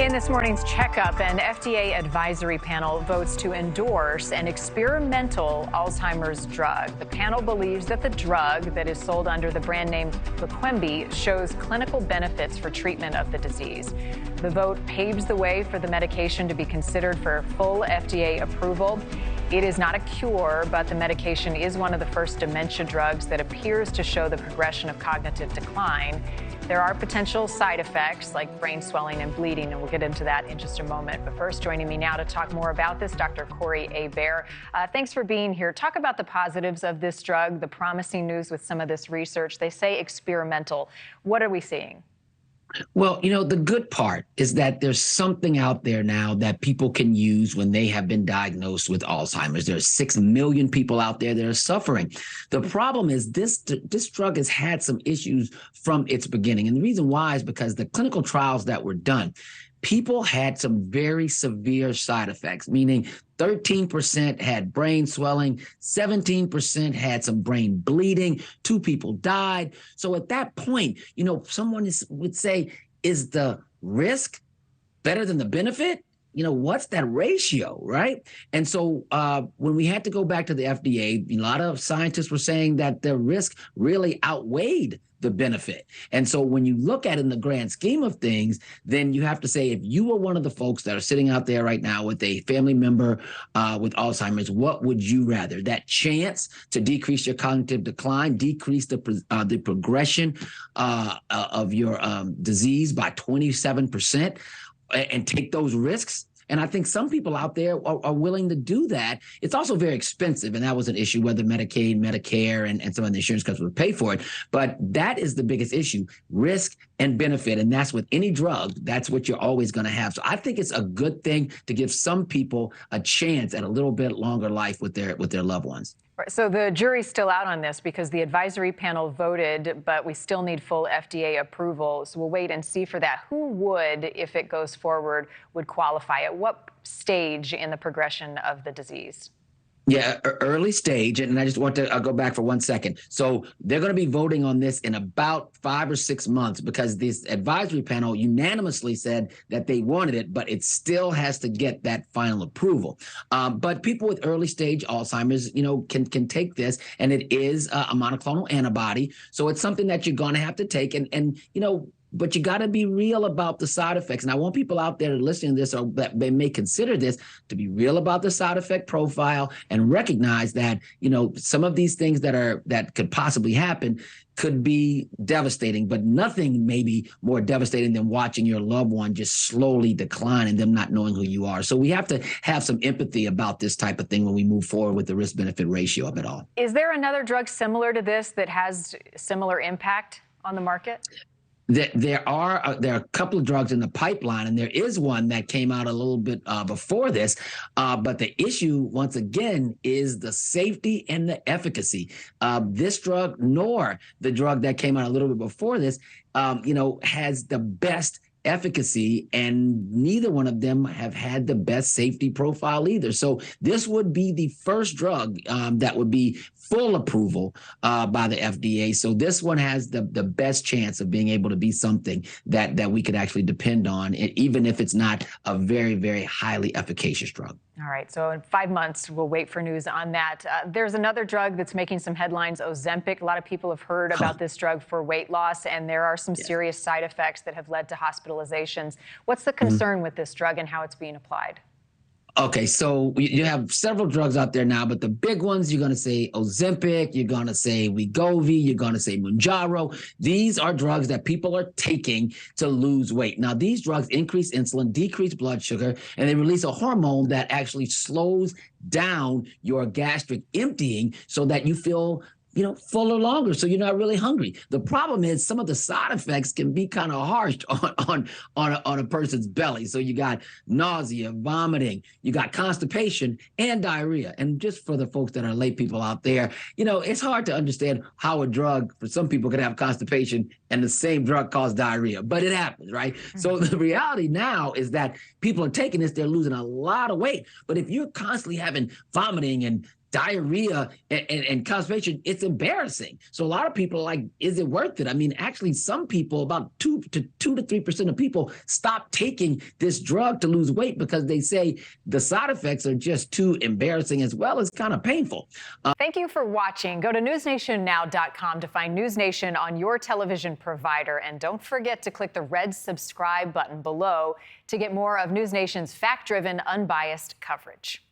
In this morning's checkup, an FDA advisory panel votes to endorse an experimental Alzheimer's drug. The panel believes that the drug that is sold under the brand name Leqembi shows clinical benefits for treatment of the disease. The vote paves the way for the medication to be considered for full FDA approval. It is not a cure, but the medication is one of the first dementia drugs that appears to show the progression of cognitive decline. There are potential side effects like brain swelling and bleeding, and we'll get into that in just a moment. But first, joining me now to talk more about this, Dr. Corey Hebert. Thanks for being here. Talk about the positives of this drug, the promising news with some of this research. They say experimental. What are we seeing? Well, the good part is that there's something out there now that people can use when they have been diagnosed with Alzheimer's. There are 6 million people out there that are suffering. The problem is this drug has had some issues from its beginning. And the reason why is because the clinical trials that were done, people had some very severe side effects, meaning 13% had brain swelling, 17% had some brain bleeding, 2 people died. So at that point, someone would say, is the risk better than the benefit? What's that ratio, right? And so when we had to go back to the FDA, a lot of scientists were saying that the risk really outweighed the benefit. And so when you look at it in the grand scheme of things, then you have to say, if you were one of the folks that are sitting out there right now with a family member with Alzheimer's, what would you rather? That chance to decrease your cognitive decline, decrease the progression of your disease by 27%, and take those risks? And I think some people out there are willing to do that. It's also very expensive, and that was an issue, whether Medicaid, Medicare, and some of the insurance companies would pay for it. But that is the biggest issue, risk and benefit. And that's with any drug, that's what you're always going to have. So I think it's a good thing to give some people a chance at a little bit longer life with their loved ones. So the jury's still out on this because the advisory panel voted, but we still need full FDA approval. So we'll wait and see for that. Who would, if it goes forward, would qualify? At what stage in the progression of the disease? Yeah, early stage. And I just want to go back for 1 second. So they're going to be voting on this in about 5 or 6 months because this advisory panel unanimously said that they wanted it, but it still has to get that final approval. But people with early stage Alzheimer's, can take this, and it is a monoclonal antibody. So it's something that you're going to have to take. But you got to be real about the side effects. And I want people out there listening to this or that they may consider this to be real about the side effect profile and recognize that, some of these things that could possibly happen could be devastating, but nothing may be more devastating than watching your loved one just slowly decline and them not knowing who you are. So we have to have some empathy about this type of thing when we move forward with the risk-benefit ratio of it all. Is there another drug similar to this that has similar impact on the market? There are a couple of drugs in the pipeline, and there is one that came out a little bit before this. But the issue, once again, is the safety and the efficacy. This drug, nor the drug that came out a little bit before this, has the best efficacy, and neither one of them have had the best safety profile either. So this would be the first drug that would be full approval by the FDA. So this one has the best chance of being able to be something that we could actually depend on, even if it's not a very, very highly efficacious drug. All right. So in 5 months, we'll wait for news on that. There's another drug that's making some headlines, Ozempic. A lot of people have heard about this drug for weight loss, and there are some serious side effects that have led to hospitalizations. What's the concern with this drug and how it's being applied? Okay, so you have several drugs out there now, but the big ones, you're going to say Ozempic, you're going to say Wegovy, you're going to say Mounjaro. These are drugs that people are taking to lose weight. Now, these drugs increase insulin, decrease blood sugar, and they release a hormone that actually slows down your gastric emptying so that you feel fuller longer, so you're not really hungry. The problem is some of the side effects can be kind of harsh on a person's belly. So you got nausea, vomiting, you got constipation and diarrhea. And just for the folks that are lay people out there, it's hard to understand how a drug for some people could have constipation and the same drug cause diarrhea, but it happens, right? Mm-hmm. So the reality now is that people are taking this, they're losing a lot of weight. But if you're constantly having vomiting and diarrhea and constipation, it's embarrassing. So a lot of people are like, is it worth it? I mean, actually, some people, about 2 to 3% of people, stop taking this drug to lose weight because they say the side effects are just too embarrassing as well as kind of painful. Thank you for watching. Go to newsnationnow.com to find NewsNation on your television provider. And don't forget to click the red subscribe button below to get more of NewsNation's fact-driven, unbiased coverage.